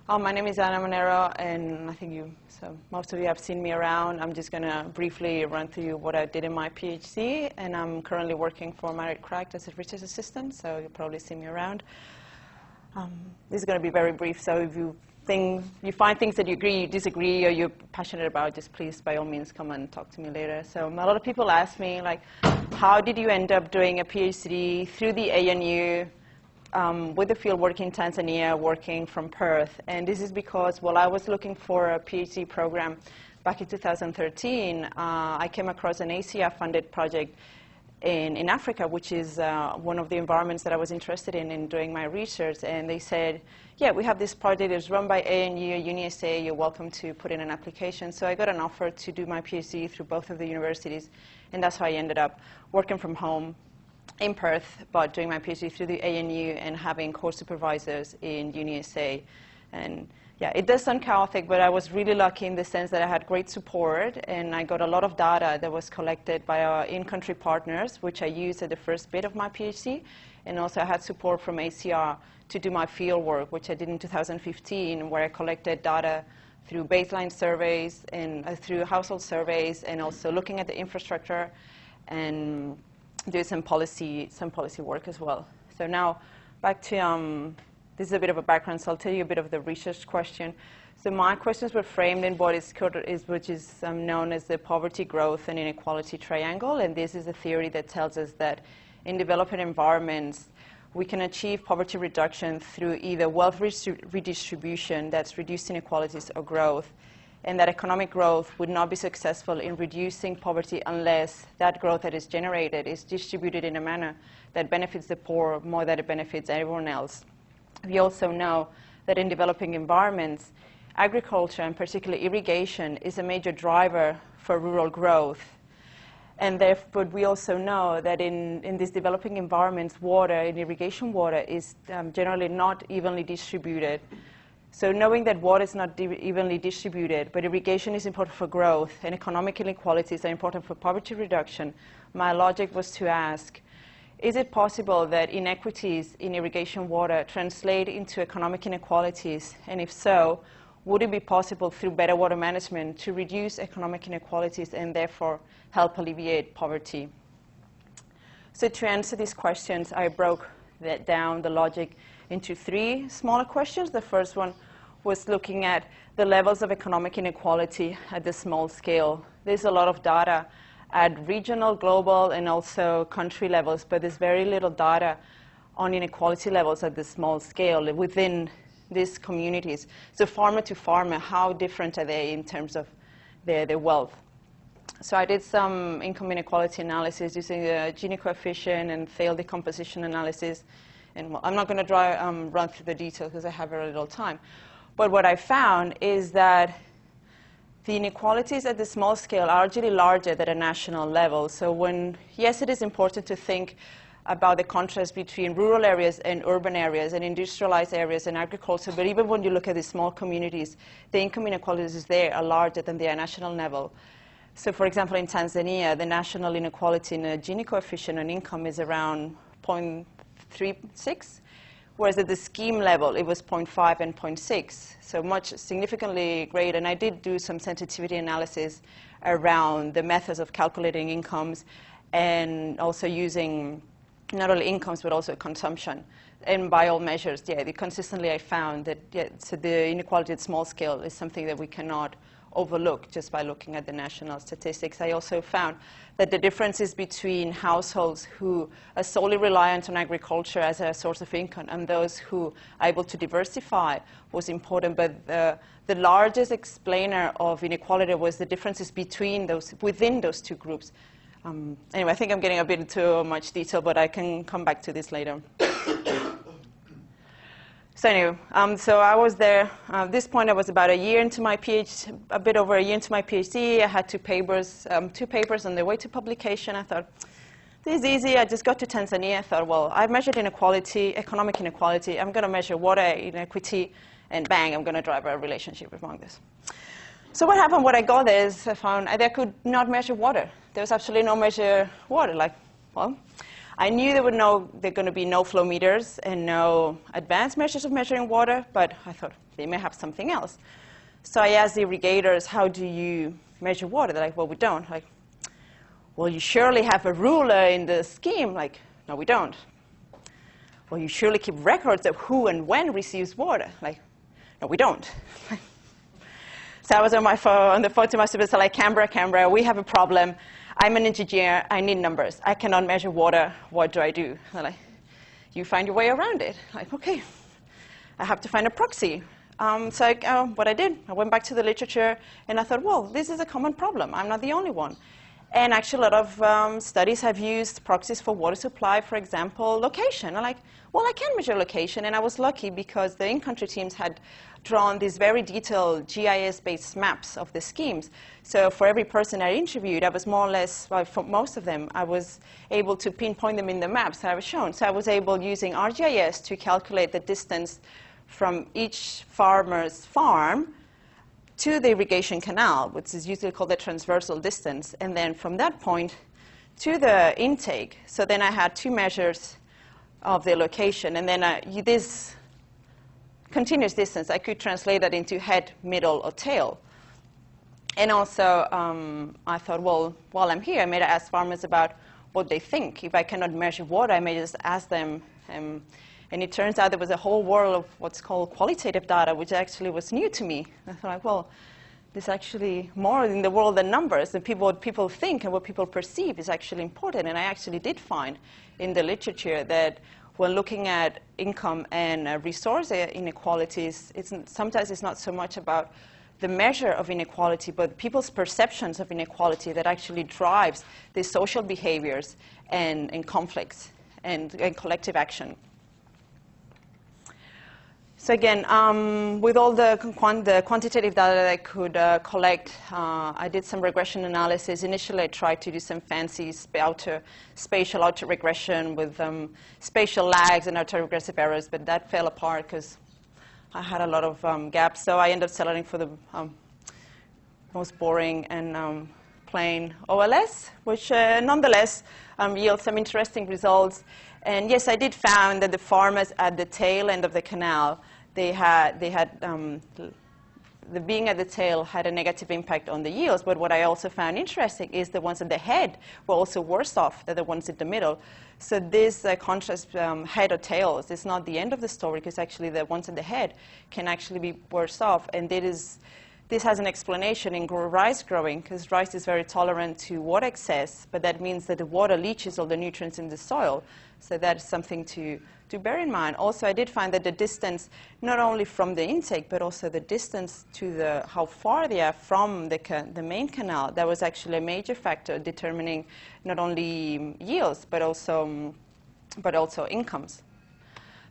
My name is Manero, and I think most of you have seen me around. I'm just going to briefly run through what I did in my PhD, and I'm currently working for Manero as a research assistant, so you'll probably see me around. This is going to be very brief, so if you find things that you agree, you disagree, or you're passionate about, just please, by all means, come and talk to me later. So a lot of people ask me, like, how did you end up doing a PhD through the ANU with the field work in Tanzania, working from Perth? And this is because while I was looking for a PhD program back in 2013, I came across an ACR-funded project in Africa, which is one of the environments that I was interested in doing my research. And they said, yeah, we have this project. It's run by ANU, UniSA. You're welcome to put in an application. So I got an offer to do my PhD through both of the universities. And that's how I ended up working from home in Perth, but doing my PhD through the ANU and having course supervisors in UniSA. And yeah, it does sound chaotic, but I was really lucky in the sense that I had great support, and I got a lot of data that was collected by our in-country partners, which I used at the first bit of my PhD. And also I had support from ACR to do my field work, which I did in 2015, where I collected data through baseline surveys and through household surveys, and also looking at the infrastructure and do some policy work as well. So now back to this is a bit of a background, so I'll tell you a bit of the research question. So my questions were framed in what which is known as the poverty, growth, and inequality triangle. And this is a theory that tells us that in developing environments, we can achieve poverty reduction through either wealth redistribution, that's reduced inequalities, or growth. And that economic growth would not be successful in reducing poverty unless that growth that is generated is distributed in a manner that benefits the poor more than it benefits everyone else. We also know that in developing environments, agriculture, and particularly irrigation, is a major driver for rural growth. And therefore, we also know that in these developing environments, water, and irrigation water, is generally not evenly distributed. So knowing that water is not evenly distributed, but irrigation is important for growth, and economic inequalities are important for poverty reduction, my logic was to ask, is it possible that inequities in irrigation water translate into economic inequalities? And if so, would it be possible through better water management to reduce economic inequalities and therefore help alleviate poverty? So to answer these questions, I broke down the logic into three smaller questions. The first one was looking at the levels of economic inequality at the small scale. There's a lot of data at regional, global, and also country levels, but there's very little data on inequality levels at the small scale within these communities. So farmer to farmer, how different are they in terms of their wealth? So I did some income inequality analysis using the Gini coefficient and failed decomposition analysis. And I'm not going to run through the details because I have very little time. But what I found is that the inequalities at the small scale are actually larger than a national level. So yes, it is important to think about the contrast between rural areas and urban areas and industrialized areas and agriculture, but even when you look at the small communities, the income inequalities there are larger than the national level. So for example, in Tanzania, the national inequality in a Gini coefficient on income is around 0.36, whereas at the scheme level, it was 0.5 and 0.6, so much significantly great. And I did do some sensitivity analysis around the methods of calculating incomes and also using not only incomes, but also consumption. And by all measures, consistently I found that so the inequality at small scale is something that we cannot overlook just by looking at the national statistics. I also found that the differences between households who are solely reliant on agriculture as a source of income and those who are able to diversify was important, but the largest explainer of inequality was the differences within those two groups. Anyway, I think I'm getting a bit too much detail, but I can come back to this later. So anyway, so I was there. At this point, I was about a year into my PhD, a bit over a year into my PhD. I had two papers on the way to publication. I thought, this is easy. I just got to Tanzania. I thought, well, I've measured inequality, economic inequality. I'm going to measure water inequity, and bang, I'm going to drive a relationship among this. So what happened when I got there is I found I could not measure water. There was absolutely no measure water. Like, well, I knew there were going to be no flow meters and no advanced measures of measuring water, but I thought they may have something else. So I asked the irrigators, how do you measure water? They're like, well, we don't. Like, well, you surely have a ruler in the scheme. Like, no, we don't. Well, you surely keep records of who and when receives water. Like, no, we don't. So I was on my phone, on the phone to my supervisor, like, Canberra, we have a problem. I'm an engineer. I need numbers. I cannot measure water. What do I do? They're like, you find your way around it. I'm like, OK, I have to find a proxy. So what I did, I went back to the literature, and I thought, well, this is a common problem. I'm not the only one. And actually, a lot of studies have used proxies for water supply, for example, location. I'm like, well, I can measure location. And I was lucky because the in-country teams had drawn these very detailed GIS-based maps of the schemes. So for every person I interviewed, I was more or less, well, for most of them, I was able to pinpoint them in the maps that I was shown. So I was able, using ARE-GIS, to calculate the distance from each farmer's farm to the irrigation canal, which is usually called the transversal distance, and then from that point to the intake. So then I had two measures of the location, and then this continuous distance, I could translate that into head, middle, or tail. And also, I thought, well, while I'm here, I may ask farmers about what they think. If I cannot measure water, I may just ask them. And it turns out there was a whole world of what's called qualitative data, which actually was new to me. I thought, like, well, there's actually more in the world than numbers. And what people think and what people perceive is actually important. And I actually did find in the literature that when looking at income and resource inequalities, sometimes it's not so much about the measure of inequality, but people's perceptions of inequality that actually drives the social behaviors and conflicts and collective action. So again, with all the quantitative data that I could collect, I did some regression analysis. Initially, I tried to do some fancy spatial auto-regression with spatial lags and auto-regressive errors, but that fell apart because I had a lot of gaps. So I ended up settling for the most boring and plain OLS, which nonetheless yields some interesting results. And yes, I did found that the farmers at the tail end of the canal, the being at the tail had a negative impact on the yields. But what I also found interesting is the ones at the head were also worse off than the ones in the middle. So this contrast head or tails is not the end of the story, because actually the ones at the head can actually be worse off. And this has an explanation in rice growing, because rice is very tolerant to water excess, but that means that the water leaches all the nutrients in the soil. So that's something to bear in mind. Also, I did find that the distance, not only from the intake, but also the distance to how far they are from the main canal, that was actually a major factor determining not only yields, but also incomes.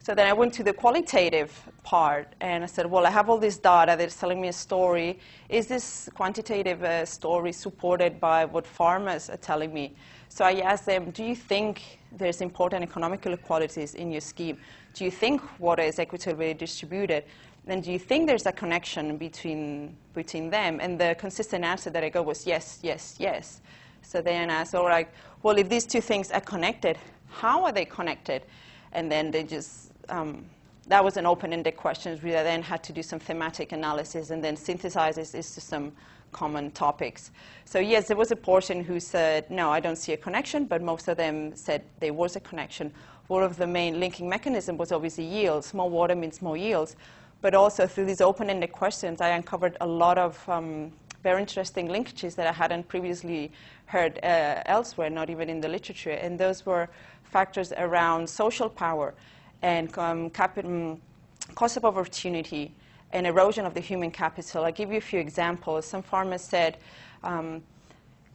So then I went to the qualitative part, and I said, well, I have all this data that's telling me a story. Is this quantitative story supported by what farmers are telling me? So I asked them, do you think there's important economical inequalities in your scheme? Do you think water is equitably distributed? And do you think there's a connection between them? And the consistent answer that I got was yes, yes, yes. So then I asked, all right, well, if these two things are connected, how are they connected? And then they just, that was an open-ended question. We then had to do some thematic analysis and then synthesize this to some common topics. So yes, there was a portion who said, no, I don't see a connection, but most of them said there was a connection. One of the main linking mechanisms was obviously yields. More water means more yields. But also through these open-ended questions, I uncovered a lot of very interesting linkages that I hadn't previously heard elsewhere, not even in the literature. And those were factors around social power and cost of opportunity and erosion of the human capital. I'll give you a few examples. Some farmers said,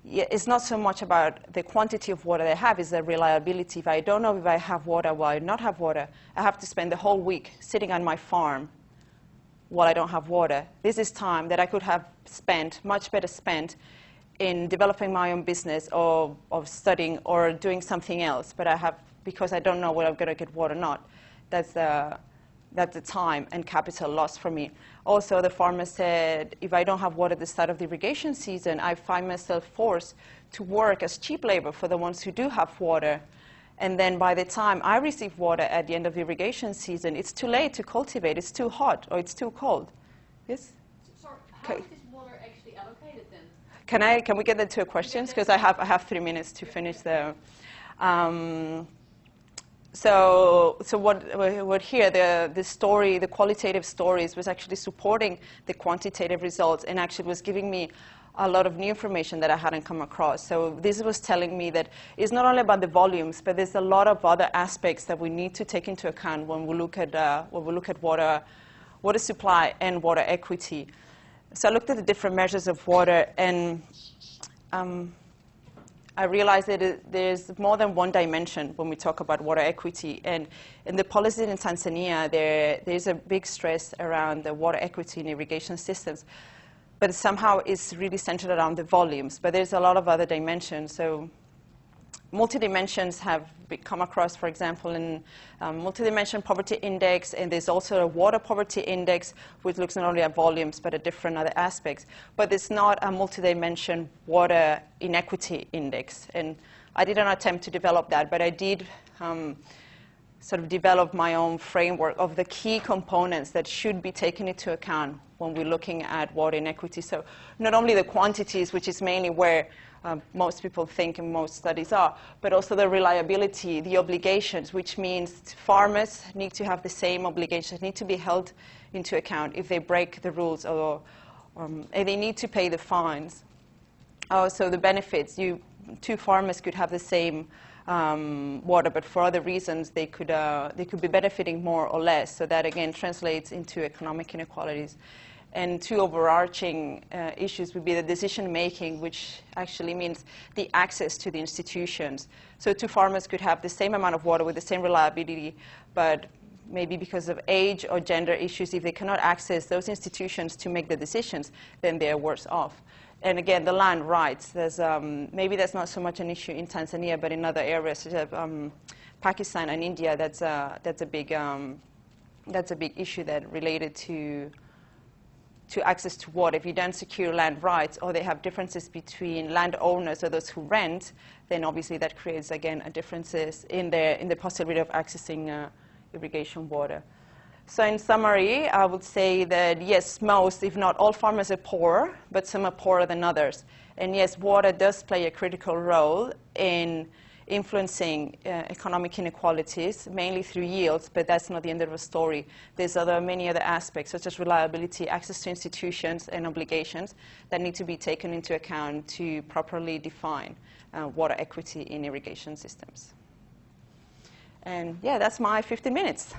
it's not so much about the quantity of water they have, it's the reliability. If I don't know if I have water while I not have water, I have to spend the whole week sitting on my farm while I don't have water. This is time that I could have spent, much better spent, in developing my own business or studying or doing something else. But because I don't know whether I'm going to get water or not, that's the time and capital lost for me. Also, the farmer said, if I don't have water at the start of the irrigation season, I find myself forced to work as cheap labor for the ones who do have water. And then by the time I receive water at the end of the irrigation season, it's too late to cultivate. It's too hot or it's too cold. Yes? Sorry, how is this water actually allocated then? Can we get into questions? Because I have 3 minutes to finish the. So what here, the story, the qualitative stories was actually supporting the quantitative results and actually was giving me a lot of new information that I hadn't come across. So this was telling me that it's not only about the volumes, but there's a lot of other aspects that we need to take into account when we look at water supply and water equity. So I looked at the different measures of water, and I realized that there's more than one dimension when we talk about water equity. And in the policies in Tanzania, there's a big stress around the water equity in irrigation systems. But somehow it's really centered around the volumes. But there's a lot of other dimensions. So multi-dimensions have come across, for example, in multi-dimension poverty index. And there's also a water poverty index, which looks not only at volumes, but at different other aspects. But it's not a multi-dimension water inequity index. And I didn't attempt to develop that, but I did sort of develop my own framework of the key components that should be taken into account when we're looking at water inequity. So not only the quantities, which is mainly where most people think and most studies are, but also the reliability, the obligations, which means farmers need to have the same obligations, need to be held into account if they break the rules, or they need to pay the fines. Also the benefits, two farmers could have the same water, but for other reasons they could be benefiting more or less. So that again translates into economic inequalities. And two overarching issues would be the decision making, which actually means the access to the institutions. So two farmers could have the same amount of water with the same reliability, but maybe because of age or gender issues, if they cannot access those institutions to make the decisions, then they're worse off. And again, the land rights. There's, maybe that's not so much an issue in Tanzania, but in other areas such as Pakistan and India, that's a big issue that related to access to water. If you don't secure land rights, or they have differences between landowners or those who rent, then obviously that creates again differences in the possibility of accessing irrigation water. So in summary, I would say that yes, most, if not all farmers are poor, but some are poorer than others. And yes, water does play a critical role in influencing economic inequalities, mainly through yields, but that's not the end of the story. There's many other aspects, such as reliability, access to institutions, and obligations that need to be taken into account to properly define water equity in irrigation systems. And yeah, that's my 15 minutes.